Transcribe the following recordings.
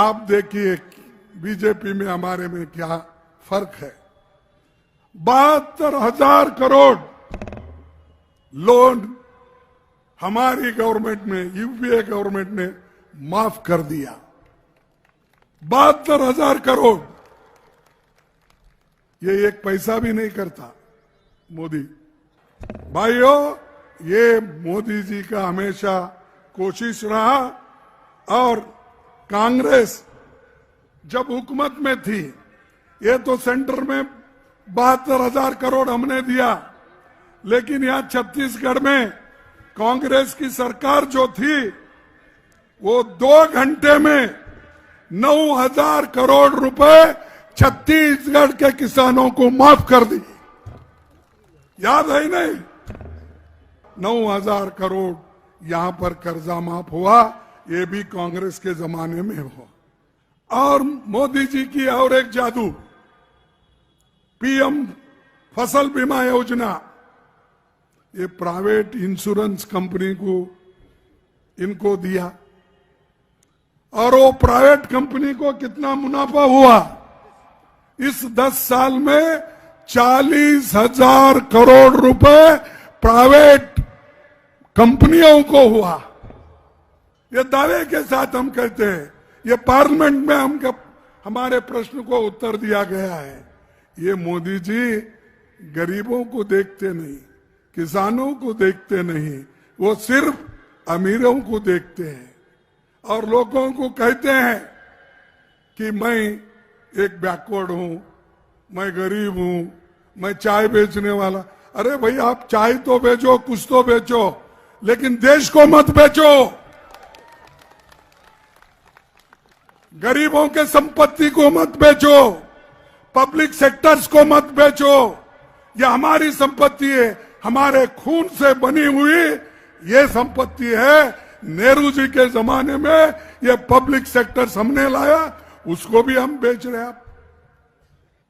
आप देखिए बीजेपी में हमारे में क्या फर्क है। 72,000 करोड़ लोन हमारी गवर्नमेंट में, यूपीए गवर्नमेंट ने माफ कर दिया। 72,000 करोड़, ये एक पैसा भी नहीं करता मोदी। भाइयों, ये मोदी जी का हमेशा कोशिश रहा। और कांग्रेस जब हुकूमत में थी, ये तो सेंटर में 72,000 करोड़ हमने दिया, लेकिन यहां छत्तीसगढ़ में कांग्रेस की सरकार जो थी वो 2 घंटे में 9,000 करोड़ रुपए छत्तीसगढ़ के किसानों को माफ कर दी। याद है नहीं? 9,000 करोड़ यहां पर कर्जा माफ हुआ, ये भी कांग्रेस के जमाने में हुआ। और मोदी जी की और एक जादू, पीएम फसल बीमा योजना, ये प्राइवेट इंश्योरेंस कंपनी को इनको दिया, और वो प्राइवेट कंपनी को कितना मुनाफा हुआ? इस 10 साल में 40,000 करोड़ रुपए प्राइवेट कंपनियों को हुआ। ये दावे के साथ हम कहते हैं, ये पार्लियामेंट में हमारे प्रश्न को उत्तर दिया गया है। ये मोदी जी गरीबों को देखते नहीं, किसानों को देखते नहीं, वो सिर्फ अमीरों को देखते हैं और लोगों को कहते हैं कि मैं एक बैकवर्ड हूं, मैं गरीब हूं, मैं चाय बेचने वाला। अरे भाई, आप चाय तो बेचो, कुछ तो बेचो, लेकिन देश को मत बेचो। गरीबों के संपत्ति को मत बेचो, पब्लिक सेक्टर्स को मत बेचो। यह हमारी संपत्ति है, हमारे खून से बनी हुई ये संपत्ति है। नेहरू जी के जमाने में ये पब्लिक सेक्टर्स हमने लाया, उसको भी हम बेच रहे हैं।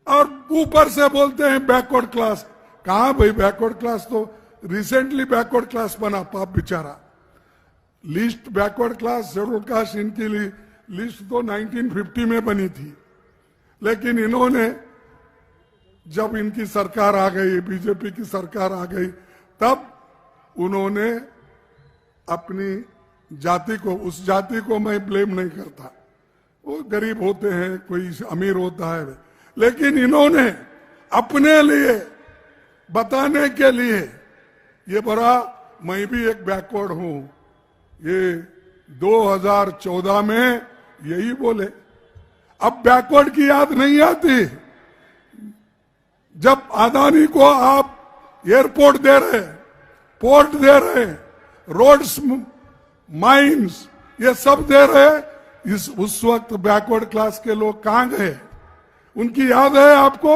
और ऊपर से बोलते हैं बैकवर्ड क्लास। कहां भाई बैकवर्ड क्लास? तो रिसेंटली बैकवर्ड क्लास बना, पाप बेचारा। List backward class, scheduled caste, इनकी लिस्ट तो 1950 में बनी थी, लेकिन इन्होंने जब इनकी सरकार आ गई, बीजेपी की सरकार आ गई, तब उन्होंने अपनी जाति को, उस जाति को मैं ब्लेम नहीं करता, वो गरीब होते हैं, कोई अमीर होता है, लेकिन इन्होंने अपने लिए बताने के लिए ये बड़ा, मैं भी एक बैकवर्ड हूं, ये 2014 में यही बोले। अब बैकवर्ड की याद नहीं आती जब अदानी को आप एयरपोर्ट दे रहे, पोर्ट दे रहे, रोड्स, माइंस, ये सब दे रहे। उस वक्त बैकवर्ड क्लास के लोग कहां गए? उनकी याद है आपको?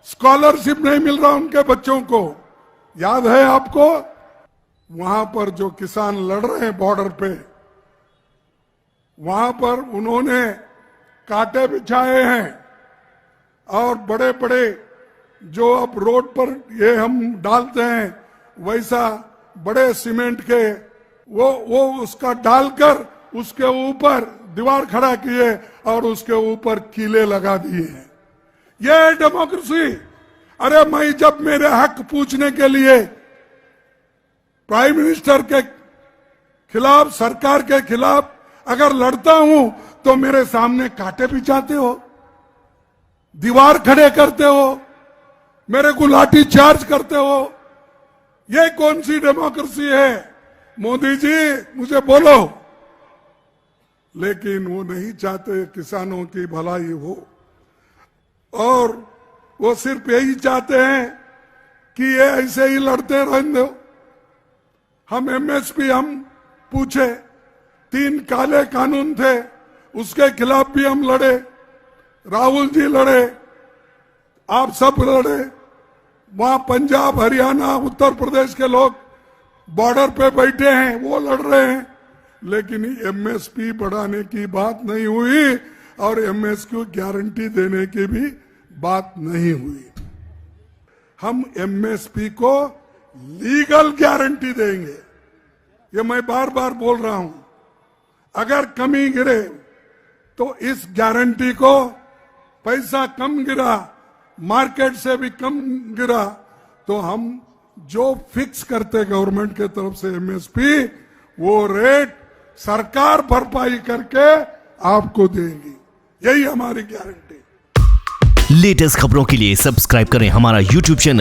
स्कॉलरशिप नहीं मिल रहा उनके बच्चों को, याद है आपको? वहां पर जो किसान लड़ रहे हैं बॉर्डर पे, वहां पर उन्होंने कांटे बिछाए हैं, और बड़े बड़े जो अब रोड पर ये हम डालते हैं, वैसा बड़े सीमेंट के वो उसका डालकर उसके ऊपर दीवार खड़ा किए और उसके ऊपर कीले लगा दिए हैं। ये डेमोक्रेसी। अरे मैं जब मेरे हक पूछने के लिए प्राइम मिनिस्टर के खिलाफ, सरकार के खिलाफ अगर लड़ता हूं, तो मेरे सामने कांटे बिछाते हो, दीवार खड़े करते हो, मेरे को लाठी चार्ज करते हो। ये कौन सी डेमोक्रेसी है? मोदी जी मुझे बोलो। लेकिन वो नहीं चाहते किसानों की भलाई हो, और वो सिर्फ यही चाहते हैं कि ये ऐसे ही लड़ते रहने दो। हम एमएसपी हम पूछे, 3 काले कानून थे, उसके खिलाफ भी हम लड़े, राहुल जी लड़े, आप सब लड़े, वहां पंजाब, हरियाणा, उत्तर प्रदेश के लोग बॉर्डर पे बैठे हैं, वो लड़ रहे हैं, लेकिन एमएसपी बढ़ाने की बात नहीं हुई और एमएसपी गारंटी देने की भी बात नहीं हुई। हम एमएसपी को लीगल गारंटी देंगे, ये मैं बार बार बोल रहा हूं। अगर कमी गिरे तो इस गारंटी को पैसा कम गिरा, मार्केट से भी कम गिरा, तो हम जो फिक्स करते गवर्नमेंट के तरफ से एमएसपी, वो रेट सरकार भरपाई करके आपको देगी। यही हमारी गारंटी। लेटेस्ट खबरों के लिए सब्सक्राइब करें हमारा यूट्यूब चैनल